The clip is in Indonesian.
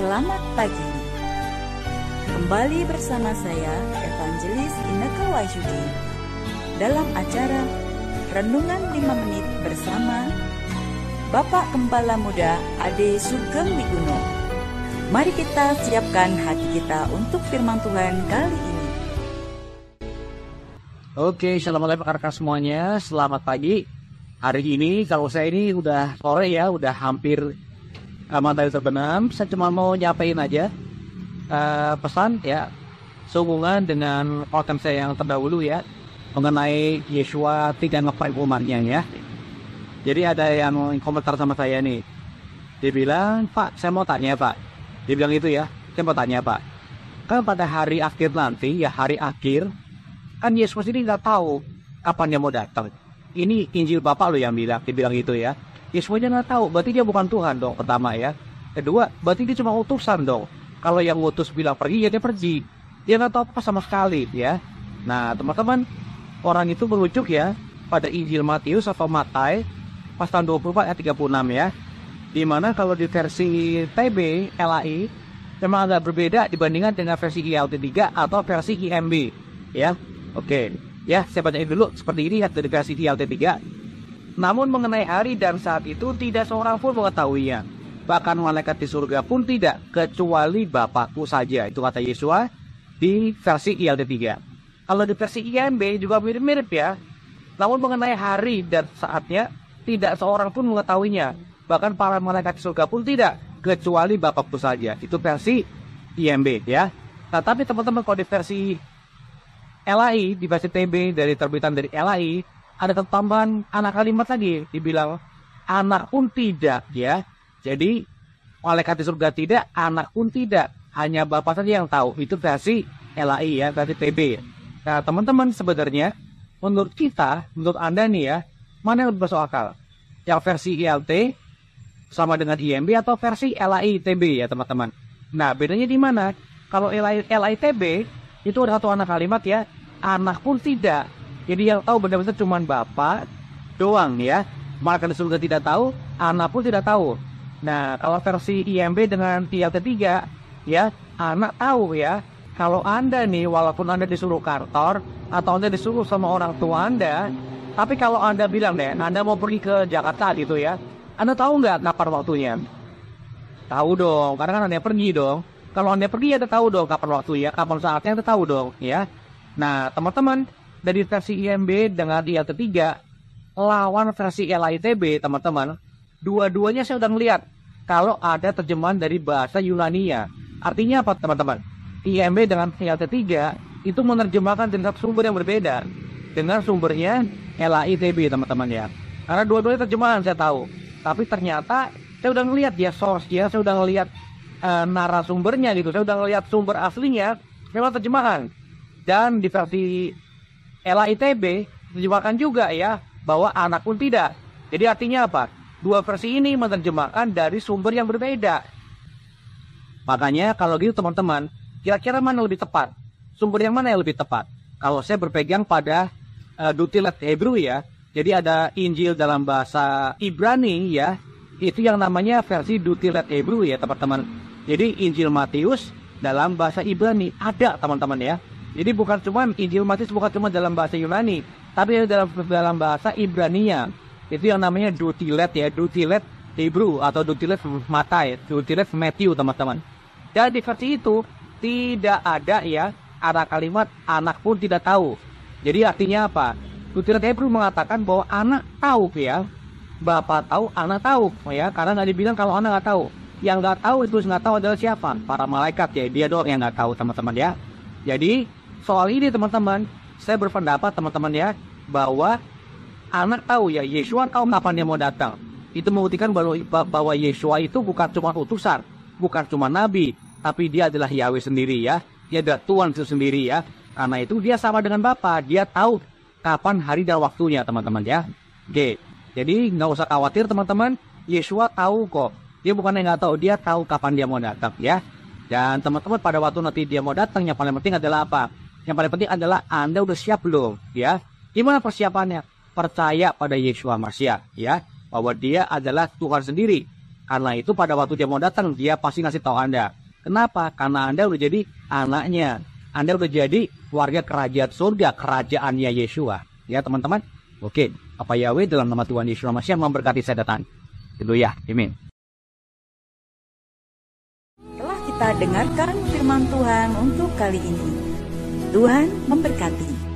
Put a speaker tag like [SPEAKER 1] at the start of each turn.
[SPEAKER 1] Selamat pagi. Kembali bersama saya, Evangelis Inneke Wahyudi, dalam acara Renungan 5 Menit bersama Bapak Gembala Muda Ade Sugeng Wiguno. Mari kita siapkan hati kita untuk firman Tuhan kali ini.
[SPEAKER 2] Oke, assalamualaikum rekan semuanya. Selamat pagi. Hari ini kalau saya ini udah sore ya, udah hampir matahari terbenam. Saya cuma mau nyapain aja pesan ya, sehubungan dengan konten saya yang terdahulu ya, mengenai Yesua tidak ngefight umatnya ya. Jadi ada yang komentar sama saya nih, dia bilang, "Pak, saya mau tanya Pak." Dia bilang itu ya, "Saya mau tanya Pak, kan pada hari akhir nanti ya, hari akhir kan Yesus ini nggak tahu kapan dia mau datang. Ini Injil Bapak lo yang bilang," dia bilang itu ya. Yesus aja nggak tahu, berarti dia bukan Tuhan dong, pertama ya. Kedua, berarti dia cuma utusan dong. Kalau yang utus bilang pergi, ya dia pergi. Dia nggak tahu apa sama sekali ya. Nah teman-teman, orang itu merujuk ya pada Injil Matius atau Matai pasal 24 ayat 36 ya. Dimana kalau di versi TB, LAI memang agak berbeda dibandingkan dengan versi ILT3 atau versi IMB ya. Oke, ya saya bacain dulu seperti ini ya dari versi ILT3. Namun mengenai hari dan saat itu tidak seorang pun mengetahuinya, bahkan malaikat di surga pun tidak, kecuali Bapakku saja. Itu kata Yesua di versi ILT3. Kalau di versi IMB juga mirip-mirip ya. Namun mengenai hari dan saatnya tidak seorang pun mengetahuinya, bahkan para malaikat di surga pun tidak, kecuali Bapakku saja. Itu versi IMB ya. Nah tapi teman-teman, kalau di versi LAI, di versi TB dari terbitan dari LAI, ada tambahan anak kalimat lagi, dibilang anak pun tidak ya. Jadi malaikat di surga tidak, anak pun tidak, hanya Bapa saja yang tahu. Itu versi LAI ya, versi TB. Nah teman-teman, sebenarnya menurut kita, menurut Anda nih ya, mana yang lebih masuk akal? Yang versi ILT sama dengan IMB atau versi LAI TB ya teman-teman. Nah bedanya di mana? Kalau LAI TB itu ada satu anak kalimat ya, anak pun tidak. Jadi yang tahu benar-benar cuma Bapak doang ya. Malaikat di surga tidak tahu, anak pun tidak tahu. Nah kalau versi IMB dengan ILT3 ya, anak tahu ya. Kalau Anda nih, walaupun Anda disuruh kantor atau Anda disuruh sama orang tua Anda, tapi kalau Anda bilang deh, Anda mau pergi ke Jakarta gitu ya, Anda tahu nggak kapan waktunya? Tahu dong, karena kan Anda pergi dong. Kalau Anda pergi, Anda tahu dong kapan waktunya, kapan saatnya, Anda tahu dong ya. Nah teman-teman, dari versi IMB dengan ILT3 lawan versi LAITB teman-teman, dua-duanya saya udah ngeliat kalau ada terjemahan dari bahasa Yunania. Artinya apa teman-teman? IMB dengan ILT3 itu menerjemahkan dengan sumber yang berbeda dengan sumbernya LAITB teman-teman ya. Karena dua-duanya terjemahan saya tahu, tapi ternyata saya udah ngeliat dia source-nya, saya udah ngeliat narasumbernya gitu, saya udah ngeliat sumber aslinya memang terjemahan. Dan di versi LAITB terjemahkan juga ya bahwa anak pun tidak. Jadi artinya apa? Dua versi ini menerjemahkan dari sumber yang berbeda. Makanya kalau gitu teman-teman, kira-kira mana lebih tepat? Sumber yang mana yang lebih tepat? Kalau saya berpegang pada Dutilet Hebrew ya. Jadi ada Injil dalam bahasa Ibrani ya. Itu yang namanya versi Dutilet Hebrew ya teman-teman. Jadi Injil Matius dalam bahasa Ibrani ada teman-teman ya. Jadi bukan cuma Injil Matius, bukan cuma dalam bahasa Yunani, tapi dalam bahasa Ibrania. Itu yang namanya Dutilet ya, Dutilet Hebrew atau Dutilet Matai, Dutilet Matthew teman-teman. Dan di versi itu tidak ada ya anak kalimat anak pun tidak tahu. Jadi artinya apa? Dutilet Hebrew mengatakan bahwa anak tahu ya, Bapak tahu, anak tahu ya, karena nggak dibilang kalau anak nggak tahu. Yang nggak tahu itu nggak tahu adalah siapa? Para malaikat ya, dia doang yang nggak tahu teman-teman ya. Jadi soal ini teman-teman, saya berpendapat teman-teman ya, bahwa anak tahu ya, Yesua tahu kapan dia mau datang. Itu membuktikan bahwa Yesua itu bukan cuma utusan, bukan cuma nabi, tapi dia adalah Yahweh sendiri ya. Dia adalah Tuhan itu sendiri ya. Karena itu dia sama dengan Bapa, dia tahu kapan hari dan waktunya teman-teman ya. Oke, jadi nggak usah khawatir teman-teman, Yesua tahu kok. Dia bukannya nggak tahu, dia tahu kapan dia mau datang ya. Dan teman-teman, pada waktu nanti dia mau datang, yang paling penting adalah apa? Yang paling penting adalah Anda udah siap belum ya? Gimana persiapannya? Percaya pada Yesua Masiah ya, bahwa dia adalah Tuhan sendiri. Karena itu pada waktu dia mau datang, dia pasti ngasih tahu Anda. Kenapa? Karena Anda udah jadi anaknya. Anda udah jadi warga kerajaan surga, kerajaannya Yeshua. Ya teman-teman. Oke, apa Yahweh dalam nama Tuhan Yesus Masihi memberkati saya datang. Itu ya, amin.
[SPEAKER 1] Telah kita dengarkan firman Tuhan untuk kali ini. Tuhan memberkati.